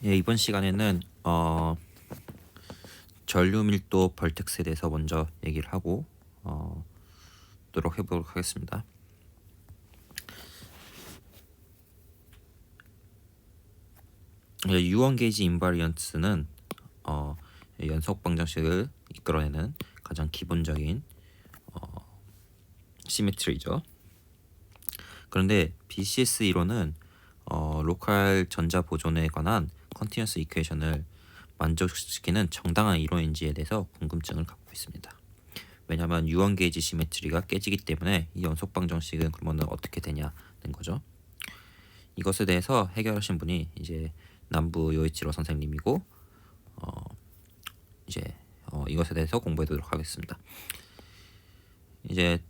예, 이번 시간에는 전류 밀도 벌텍스에 대해서 먼저 얘기를 하고 해보도록 하겠습니다. 유언 게이지 인바리언스는 연속 방정식을 이끌어내는 가장 기본적인 시메트리죠. 그런데 BCS 이론은 로컬 전자 보존에 관한 컨티뉴어스 이퀘이션을 만족시키는 정당한 이론인지에 대해서 궁금증을 갖고 있습니다. 왜냐하면 유언 게이지 시메트리가 깨지기 때문에 이 연속 방정식은 그러면 어떻게 되냐는 거죠. 이것에 대해서 해결하신 분이 이제 남부 요이치로 선생님이고 이것에 대해서 공부해보도록 하겠습니다. 이제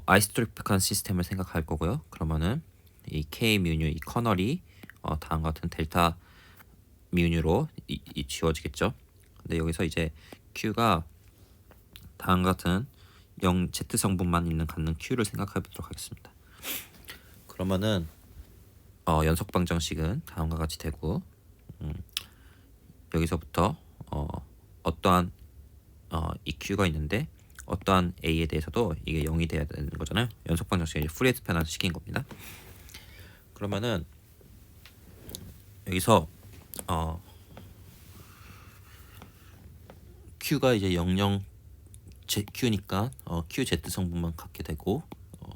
아이스트로픽한 시스템을 생각할 거고요. 그러면은 이 K 뮤뉴 이 커널이 다음과 같은 델타 뮤뉴로 지워지겠죠. 근데 여기서 이제 Q가 다음과 같은 0 Z 성분만 있는 갖는 Q를 생각해 보도록 하겠습니다. 그러면은 연속 방정식은 다음과 같이 되고 여기서부터 어떠한 이 Q가 있는데 어떠한 A에 대해서도 이게 0이 돼야 되는 거잖아요. 연속 방정식이 프리에트 변환 시킨 겁니다. 그러면은 여기서 Q가 이제 00 Q니까 QZ 성분만 갖게 되고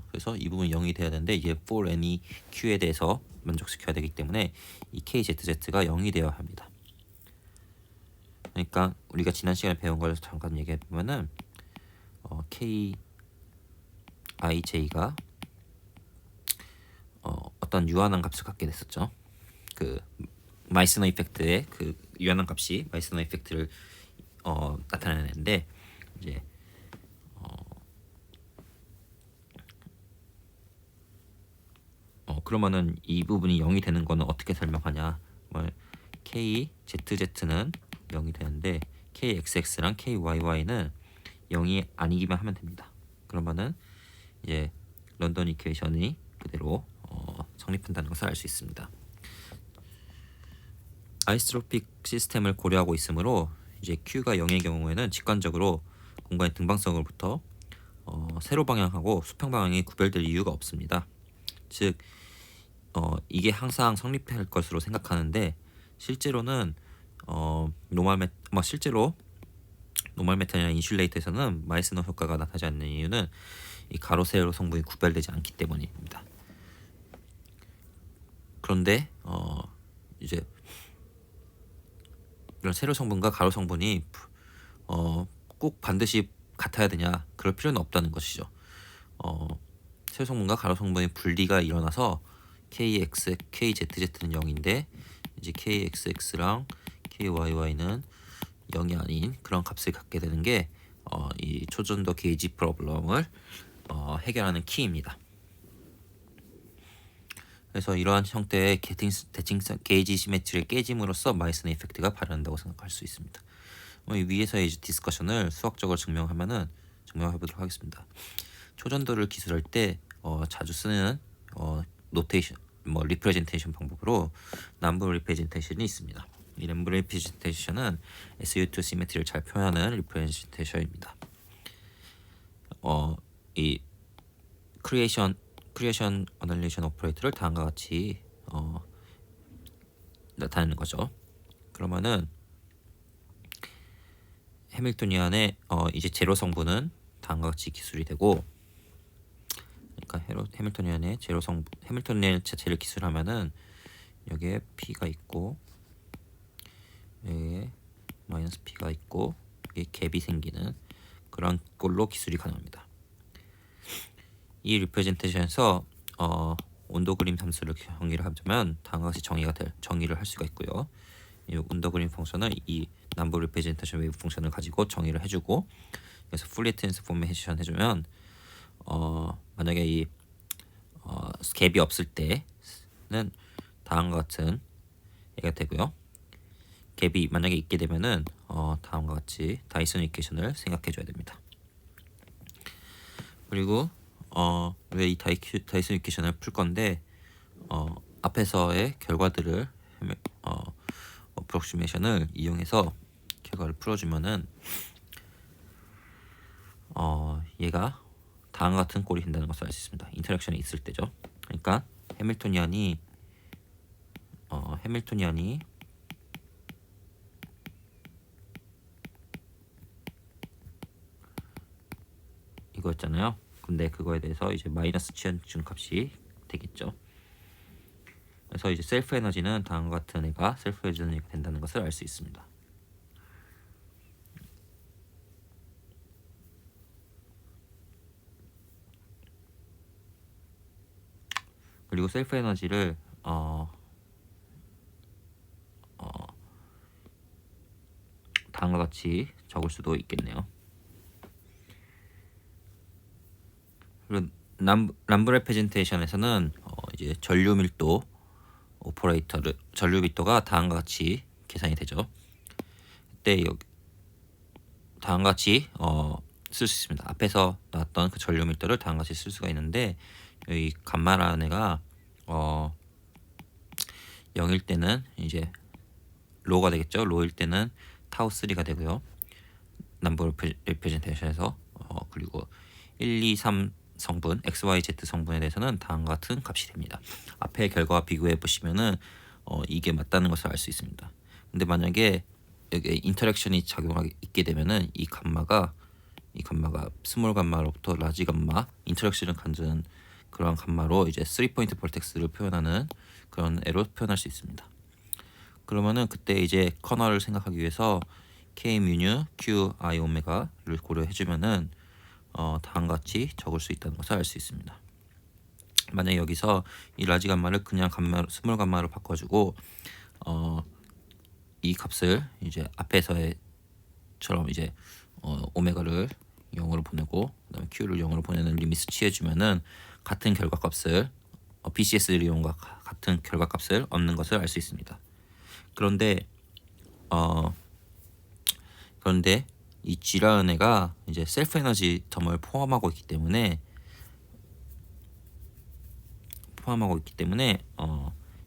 그래서 이 부분이 0이 돼야 되는데 이제 for any Q에 대해서 만족시켜야 되기 때문에 이 KZZ가 0이 되어야 합니다. 그러니까 우리가 지난 시간에 배운 걸 잠깐 얘기해 보면은 KIJ가 어떤 유한한 값을 갖게 됐었죠. 그 마이스너 이펙트의 그 유한한 값이 마이스너 이펙트를 나타내는데 이제 그러면은 이 부분이 0이 되는 거는 어떻게 설명하냐? KZZ는 0이 되는데 KXX랑 KYY는 0이 아니기만 하면 됩니다. 그러면은 이제 런던 이퀘이션이 그대로 성립한다는 것을 알 수 있습니다. 아이스트로픽 시스템을 고려하고 있으므로 이제 Q가 0의 경우에는 직관적으로 공간의 등방성으로부터 세로 방향하고 수평 방향이 구별될 이유가 없습니다. 즉 이게 항상 성립할 것으로 생각하는데 실제로는 실제로 노멀 메탈이나 인슐레이터에서는 마이스너 효과가 나타나지 않는 이유는 이 가로 세로 성분이 구별되지 않기 때문입니다. 그런데 이제 이런 세로 성분과 가로 성분이 꼭 반드시 같아야 되냐? 그럴 필요는 없다는 것이죠. 세로 성분과 가로 성분의 분리가 일어나서 KZZ는 0인데 이제 KXX랑 KYY는 0이 아닌 그런 값을 갖게 되는 게 이 초전도 게이지 프로블럼을 해결하는 키입니다. 그래서 이러한 형태의 대칭성 게이지 시메트리의 깨짐으로써 마이스너 이펙트가 발현한다고 생각할 수 있습니다. 이 위에서의 디스커션을 수학적으로 증명해보도록 하겠습니다. 초전도를 기술할 때 자주 쓰는 노테이션, 리프레젠테이션 방법으로 남부 리프레젠테이션이 있습니다. 이 남부 리프레젠테이션은 SU2 시메트리를 잘 표현하는 리프레젠테이션입니다. 이 크리에이션 어널레이션 오퍼레이터를 다음과 같이 나타내는 거죠. 그러면은 해밀토니안의 이제 제로 성분은 다음과 같이 기술이 되고, 그러니까 해밀토니안의 제로 성분, 해밀토니안 자체를 기술하면은 여기에 P가 있고 여기에 마이너스 P가 있고 여기에 갭이 생기는 그런 꼴로 기술이 가능합니다. 이 리프레젠테이션에서 온도 그림 함수를 정의를 하자면 다음과 같이 정의를 할 수가 있고요. 이 온도 그림 펑션을 이 남부 리프레젠테이션 웨이브 펑션을 가지고 정의를 해주고, 그래서 풀리 트랜스포메이션 해주면 만약에 이 갭이 없을 때는 다음과 같은 얘가 되고요. 갭이 만약에 있게 되면은 다음과 같이 다이슨 이퀘이션을 생각해줘야 됩니다. 그리고 왜 이 다이슨 이퀘이션을 풀 건데 앞에서의 결과들을 어프로시메이션을 이용해서 결과를 풀어주면은 얘가 다음과 같은 꼴이 된다는 것을 알 수 있습니다. 인터랙션이 있을 때죠. 그러니까 해밀토니안이 이거였잖아요. 근데 그거에 대해서 이제 마이너스 취한증 값이 되겠죠. 그래서 이제 셀프 에너지는 다음과 같은 애가 셀프 에너지가 된다는 것을 알 수 있습니다. 그리고 셀프 에너지를 다음과 같이 적을 수도 있겠네요. 그리고 람브 레프레젠테이션에서는 이제 전류 밀도 전류 밀도가 다음과 같이 계산이 되죠. 그때 여기 다음과 같이 쓸 수 있습니다. 앞에서 나왔던 그 전류 밀도를 다음과 같이 쓸 수가 있는데 여기 감마라는 애가 0일 때는 이제 로가 되겠죠. 로일 때는 타우 3가 되고요. 람브 레프레젠테이션에서 그리고 1, 2, 3 성분 XYZ 성분에 대해서는 다음과 같은 값이 됩니다. 앞의 결과와 비교해 보시면은 이게 맞다는 것을 알 수 있습니다. 근데 만약에 여기 인터랙션이 작용하게 있게 되면은 이 감마가 스몰 감마로부터 라지 감마 인터랙션을 갖는 그런 감마로 이제 3포인트 볼텍스를 표현하는 그런 애로 표현할 수 있습니다. 그러면은 그때 이제 커널을 생각하기 위해서 K 뮤뉴 Q I 오메가를 고려해 주면은 다음과 같이 적을 수 있다는 것을 알 수 있습니다. 만약 여기서 이 라지 감마를 그냥 스몰 감마로 바꿔주고 이 값을 이제 앞에서처럼 이제 오메가를 0으로 보내고 그다음에 Q를 0으로 보내는 리미트 취해주면은 같은 결과값을 BCS 이용과 같은 결과값을 얻는 것을 알 수 있습니다. 그런데 이 G라는 애가 이제 셀프 에너지 텀을 포함하고 있기 때문에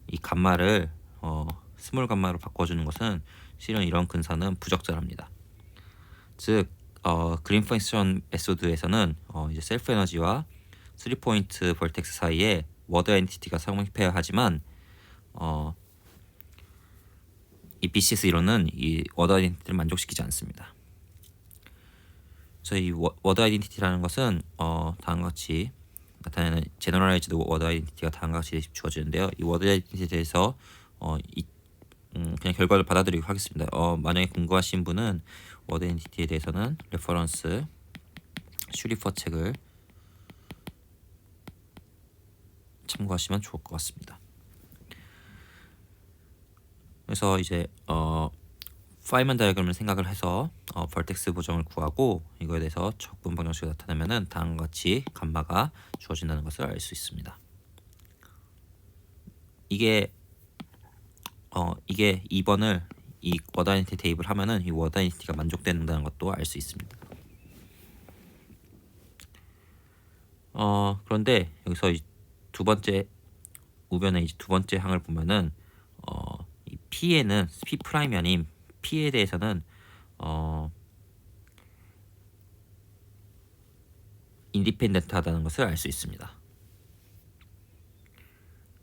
이 감마를 스몰 감마로 바꿔주는 것은 실은 이런 근사는 부적절합니다. 즉 그린 펑션 메소드에서는 이제 셀프 에너지와 3포인트 벌텍스 사이에 워드 아이덴티티가 성립해야 하지만 이 BCS 이론은 이 워드 아이덴티티를 만족시키지 않습니다. 그래서 이 워드 아이덴티티라는 것은 다음과 같이 나타내는 제너럴라이즈드 워드 아이덴티티가 다음과 같이 주어지는데요. 이 워드 아이덴티티에 대해서 그냥 결과를 받아들이고 하겠습니다. 만약에 궁금하신 분은 워드 아이덴티티에 대해서는 레퍼런스 슈리퍼 책을 참고하시면 좋을 것 같습니다. 그래서 이제 파이먼 다이어그램을 생각을 해서 벌텍스 보정을 구하고 이거에 대해서 적분 방정식을 나타내면은 다음과 같이 감마가 주어진다는 것을 알 수 있습니다. 이게 2번을 이 워드 아이덴티티 대입을 하면은 이 워드 아이덴티티가 만족된다는 것도 알 수 있습니다. 그런데 여기서 이 두 번째 우변의 이제 두 번째 항을 보면은 이 P에는 P 프라임이 아닌 P에 대해서는 인디펜던트하다는 것을 알 수 있습니다.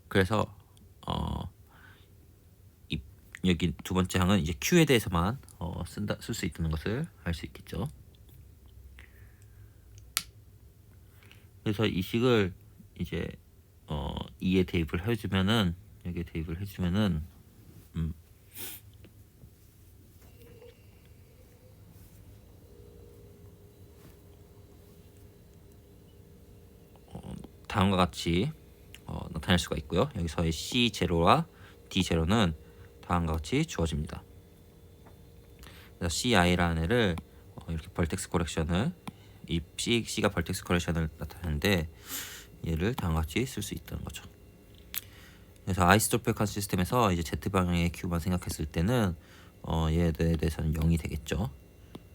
그래서 여기 두 번째 항은 이제 Q에 대해서만 쓸 수 있다는 것을 알 수 있겠죠. 그래서 이 식을 이제 2에 대입을 해주면은 여기에 대입을 해주면은 다음과 같이 나타낼 수가 있고요. 여기서의 C0와 D0는 다음과 같이 주어집니다. 그래서 CI라는 애를 이렇게 벌텍스 코렉션을 이 C가 벌텍스 코렉션을 나타내는데 얘를 다음과 같이 쓸 수 있다는 거죠. 그래서 아이소토피컬 시스템에서 이제 Z 방향의 Q만 생각했을 때는 얘에 대해서는 0이 되겠죠.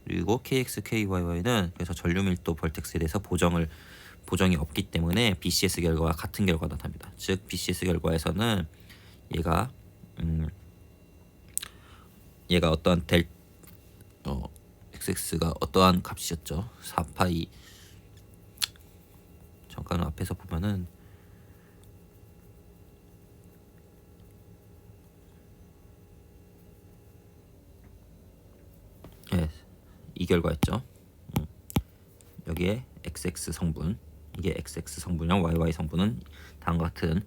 그리고 KX, KYY는 그래서 전류 밀도 벌텍스에 대해서 보정이 없기 때문에 BCS 결과와 같은 결과가 나타납니다. 즉 BCS 결과에서는 얘가 얘가 어떠한 xx가 어떠한 값이었죠. 4파이. 잠깐 앞에서 보면은 네, 이 결과였죠. 여기에 xx 성분, 이게 xx 성분이랑 yy 성분은 다음과 같은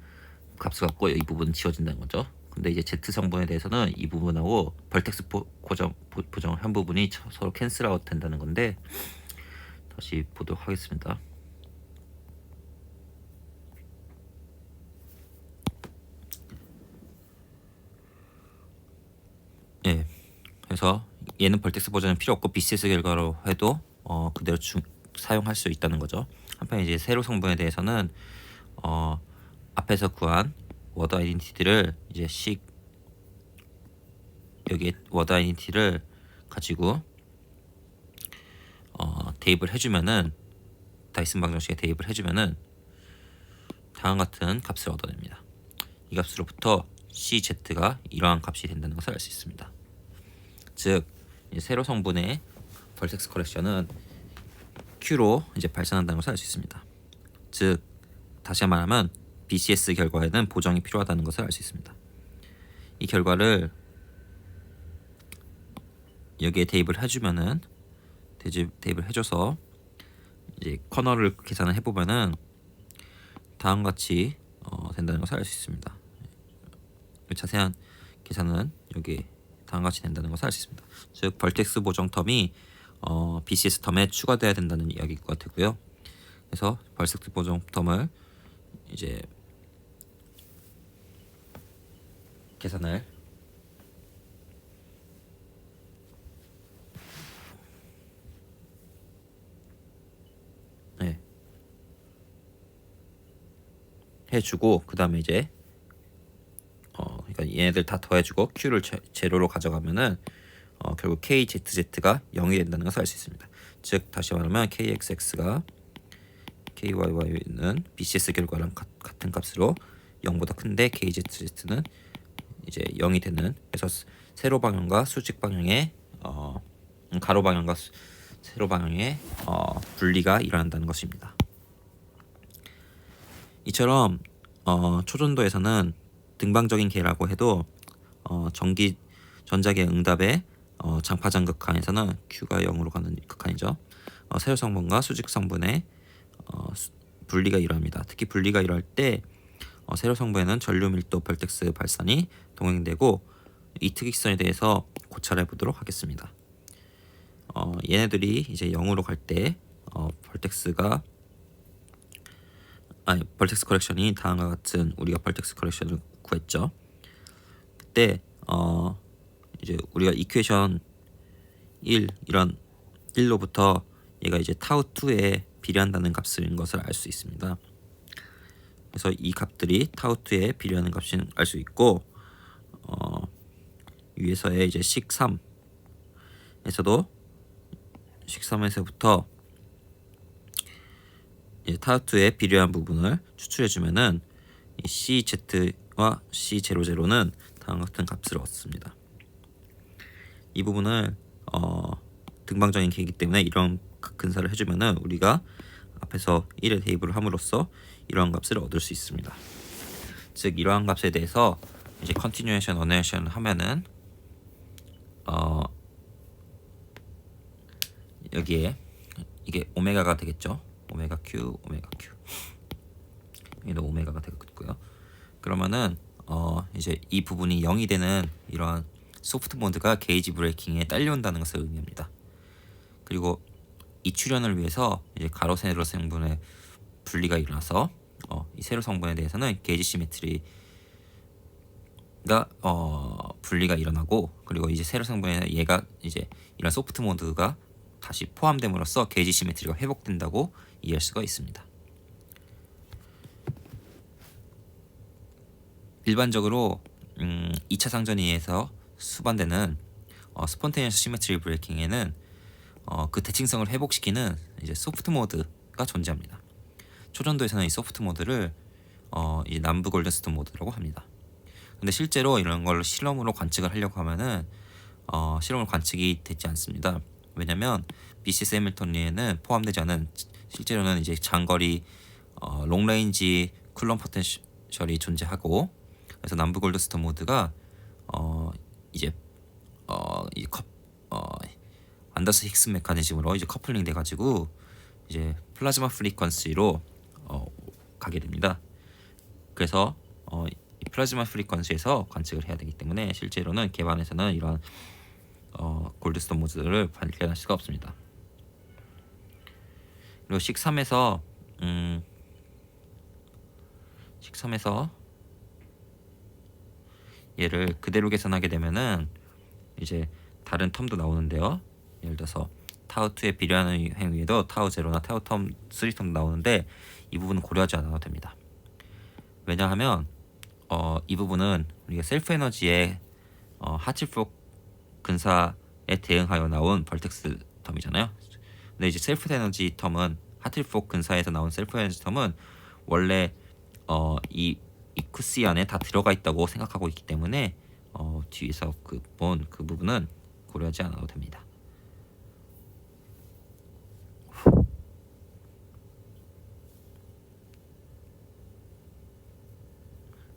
값을 갖고 이 부분은 지워진다는 거죠. 근데 이제 z 성분에 대해서는 이 부분하고 벌텍스 보정 한 부분이 서로 캔슬아웃 된다는 건데, 다시 보도록 하겠습니다. 예, 그래서 얘는 벌텍스 보정은 필요 없고 BCS 결과로 해도 그대로 사용할 수 있다는 거죠. 한편 이제 세로 성분에 대해서는 앞에서 구한 워드 아이덴티티를 이제 여기에 워드 아이덴티티를 가지고 대입을 해주면은, 다이슨 방정식에 대입을 해주면은 다음 같은 값을 얻어냅니다. 이 값으로부터 CZ가 이러한 값이 된다는 것을 알 수 있습니다. 즉 세로 성분의 벌텍스 커렉션은 Q로 이제 발산한다는 것을 알 수 있습니다. 즉 다시 말하면 BCS 결과에는 보정이 필요하다는 것을 알 수 있습니다. 이 결과를 여기에 대입을 해주면은, 대입을 해줘서 이제 커널을 계산을 해보면은 다음과 같이 된다는 것을 알 수 있습니다. 자세한 계산은 여기 다음과 같이 된다는 것을 알 수 있습니다. 즉 벌텍스 보정 텀이 BCS 텀에 추가돼야 된다는 이야기가 되고요. 그래서 벌텍스 보정 텀을 이제 계산을 해주고, 그 다음에 이제 그러니까 얘네들 다 더해주고 Q를 제로로 가져가면은 결국 KZZ가 0이 된다는 것을 알 수 있습니다. 즉 다시 말하면 KXX가 KYY는 BCS 결과랑 같은 값으로 0보다 큰데 KZZ는 이제 0이 되는, 그래서 세로 방향과 수직 방향의 가로 방향과 세로 방향의 분리가 일어난다는 것입니다. 이처럼 초전도에서는 등방적인 계라고 해도 전자계 응답의 장파장 극한에서는 Q가 0으로 가는 극한이죠. 세로 성분과 수직 성분의 분리가 일어납니다. 특히 분리가 일어날 때 세로 성분에는 전류 밀도 벌텍스 발산이 동행되고, 이 특이성에 대해서 고찰해 보도록 하겠습니다. 얘네들이 이제 0으로 갈 때 벌텍스 커렉션이 다음과 같은, 우리가 벌텍스 커렉션을 구했죠. 그때 이제 우리가 이퀘이션 1 이런 1로부터 얘가 이제 타우 2에 비례한다는 값인 것을 알 수 있습니다. 그래서 이 값들이 타우 2에 비례하는 값인 알 수 있고, 위에서의 이제 식 3에서도 식 3에서부터 타우 2에 비례한 부분을 추출해주면은 이 CZ와 C00는 다음 같은 값을 얻습니다. 이 부분을 등방적인 계이기 때문에 이런 근사를 해주면은 우리가 앞에서 1에 대입을 함으로써 이러한 값을 얻을 수 있습니다. 즉 이러한 값에 대해서 이제 컨티뉴에이션, 어네이션을 하면은 여기에 이게 오메가가 되겠죠. 오메가 Q. 여기도 오메가가 되겠고요. 그러면은 이제 이 부분이 0이 되는 이러한 소프트 모드가 게이지 브레이킹에 딸려온다는 것을 의미합니다. 그리고 이 출현을 위해서 이제 가로 세로 성분의 분리가 일어나서 이 세로 성분에 대해서는 게이지 시메트리가 분리가 일어나고, 그리고 이제 세로 성분에 얘가 이제 이런 소프트 모드가 다시 포함됨으로써 게이지 시메트리가 회복된다고 이해할 수가 있습니다. 일반적으로 2차 상전이에서 수반되는 스폰테니어스 시메트리 브레이킹에는 그 대칭성을 회복시키는 이제 소프트 모드가 존재합니다. 초전도에서는 이 소프트 모드를 이 남부 골든스톤 모드라고 합니다. 근데 실제로 이런 걸 실험으로 관측을 하려고 하면은 실험을 관측이 되지 않습니다. 왜냐하면 BCS 해밀턴리에는 포함되지 않은 실제로는 이제 장거리 롱레인지 쿨럼 포텐셜이 존재하고 그래서 남부 골드스톤 모드가 이제 이 안더스 힉스 메커니즘으로 이제 커플링 돼가지고 이제 플라즈마 프리퀀시로 가게 됩니다. 그래서 이 플라즈마 프리퀀시에서 관측을 해야 되기 때문에 실제로는 개반에서는 이런 골드스톤 모드를 발견할 수가 없습니다. 그리고 식3에서 얘를 그대로 계산하게 되면은 이제 다른 텀도 나오는데요. 예를 들어서 타우2에 비례하는 행위에도 타우0나 타우 3텀도 나오는데 이 부분은 고려하지 않아도 됩니다. 왜냐하면 이 부분은 우리가 셀프 에너지의 하칠폭 근사에 대응하여 나온 벌텍스 텀이잖아요. 근데 이제 셀프 에너지 텀은 하틸폭 근사에서 나온 셀프 에너지 텀은 원래 이 쿠시 안에 다 들어가 있다고 생각하고 있기 때문에 뒤에서 그 부분은 고려하지 않아도 됩니다.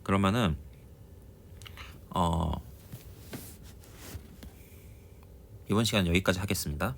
그러면은 이번 시간 여기까지 하겠습니다.